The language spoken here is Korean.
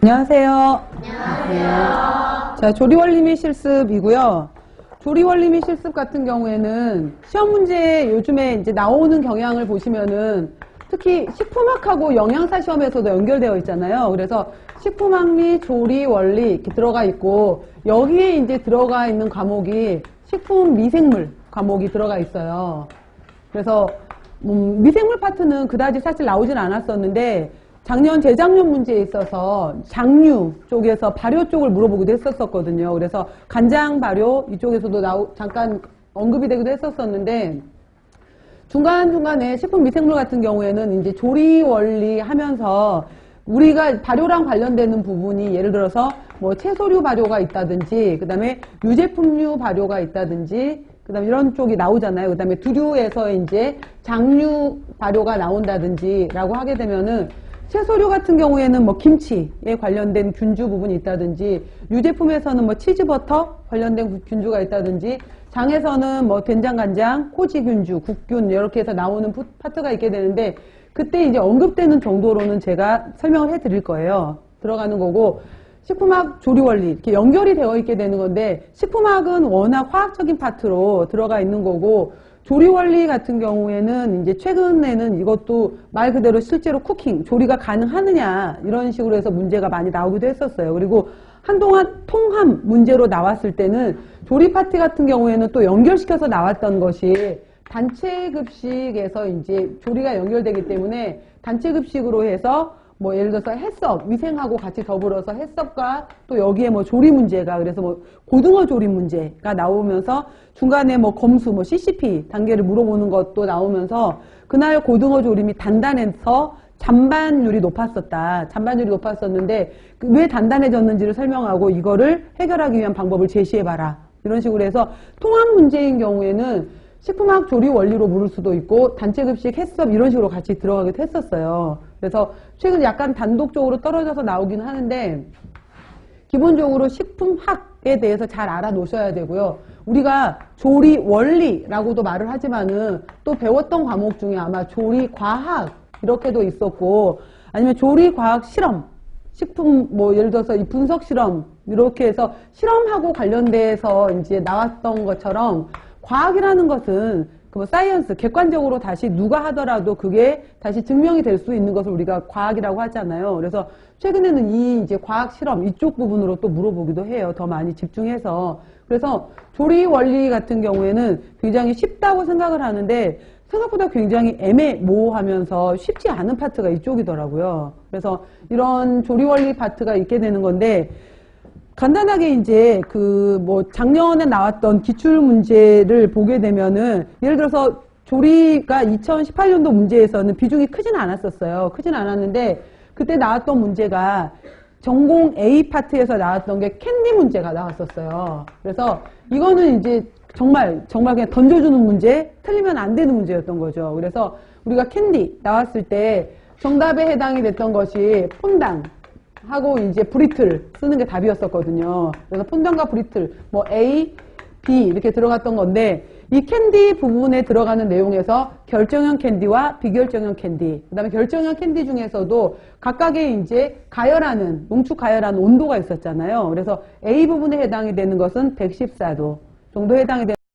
안녕하세요. 안녕하세요. 자, 조리원리 및 실습이고요. 조리원리 및 실습 같은 경우에는 시험 문제 요즘에 이제 나오는 경향을 보시면은 특히 식품학하고 영양사 시험에서도 연결되어 있잖아요. 그래서 식품학 및 조리원리 이렇게 들어가 있고, 여기에 이제 들어가 있는 과목이 식품 미생물 과목이 들어가 있어요. 그래서 미생물 파트는 그다지 사실 나오진 않았었는데, 작년, 재작년 문제에 있어서 장류 쪽에서 발효 쪽을 물어보기도 했었거든요. 그래서 간장 발효 이쪽에서도 잠깐 언급이 되기도 했었었는데, 중간중간에 식품 미생물 같은 경우에는 이제 조리 원리 하면서 우리가 발효랑 관련되는 부분이 예를 들어서 뭐 채소류 발효가 있다든지, 그 다음에 유제품류 발효가 있다든지, 그 다음에 이런 쪽이 나오잖아요. 그 다음에 두류에서 이제 장류 발효가 나온다든지 라고 하게 되면은, 채소류 같은 경우에는 뭐 김치에 관련된 균주 부분이 있다든지, 유제품에서는 뭐 치즈버터 관련된 균주가 있다든지, 장에서는 뭐 된장간장, 코지균주, 국균 이렇게 해서 나오는 파트가 있게 되는데, 그때 이제 언급되는 정도로는 제가 설명을 해드릴 거예요. 들어가는 거고, 식품학 조리원리 이렇게 연결이 되어 있게 되는 건데, 식품학은 워낙 화학적인 파트로 들어가 있는 거고, 조리원리 같은 경우에는 이제 최근에는 이것도 말 그대로 실제로 쿠킹, 조리가 가능하느냐 이런 식으로 해서 문제가 많이 나오기도 했었어요. 그리고 한동안 통합 문제로 나왔을 때는 조리 파트 같은 경우에는 또 연결시켜서 나왔던 것이 단체급식에서 이제 조리가 연결되기 때문에 단체급식으로 해서 뭐 예를 들어서 해썹, 위생하고 같이 더불어서 해썹과 또 여기에 뭐 조리 문제가, 그래서 뭐 고등어 조리 문제가 나오면서 중간에 뭐 검수, 뭐 CCP 단계를 물어보는 것도 나오면서 그날 고등어 조림이 단단해서 잔반율이 높았었다. 잔반율이 높았었는데 왜 단단해졌는지를 설명하고 이거를 해결하기 위한 방법을 제시해봐라. 이런 식으로 해서 통합 문제인 경우에는 식품학 조리 원리로 물을 수도 있고 단체급식 해썹 이런 식으로 같이 들어가기도 했었어요. 그래서 최근 약간 단독적으로 떨어져서 나오긴 하는데, 기본적으로 식품학에 대해서 잘 알아놓으셔야 되고요. 우리가 조리 원리라고도 말을 하지만은 또 배웠던 과목 중에 아마 조리 과학 이렇게도 있었고, 아니면 조리 과학 실험, 식품 뭐 예를 들어서 이 분석 실험 이렇게 해서 실험하고 관련돼서 이제 나왔던 것처럼, 과학이라는 것은 그 사이언스, 객관적으로 다시 누가 하더라도 그게 다시 증명이 될 수 있는 것을 우리가 과학이라고 하잖아요. 그래서 최근에는 이 이제 과학 실험 이쪽 부분으로 또 물어보기도 해요. 더 많이 집중해서. 그래서 조리 원리 같은 경우에는 굉장히 쉽다고 생각을 하는데 생각보다 굉장히 애매모호하면서 쉽지 않은 파트가 이쪽이더라고요. 그래서 이런 조리 원리 파트가 있게 되는 건데, 간단하게 이제 뭐 작년에 나왔던 기출 문제를 보게 되면은 예를 들어서 조리가 2018년도 문제에서는 비중이 크진 않았었어요. 크진 않았는데 그때 나왔던 문제가 전공 A 파트에서 나왔던 게 캔디 문제가 나왔었어요. 그래서 이거는 이제 정말 그냥 던져주는 문제, 틀리면 안 되는 문제였던 거죠. 그래서 우리가 캔디 나왔을 때 정답에 해당이 됐던 것이 폰당 하고 이제 브리틀 쓰는 게 답이었었거든요. 그래서 폰당과 브리틀 뭐 A, B 이렇게 들어갔던 건데, 이 캔디 부분에 들어가는 내용에서 결정형 캔디와 비결정형 캔디, 그 다음에 결정형 캔디 중에서도 각각의 이제 가열하는, 농축 가열하는 온도가 있었잖아요. 그래서 A 부분에 해당이 되는 것은 114도 정도 해당이 되는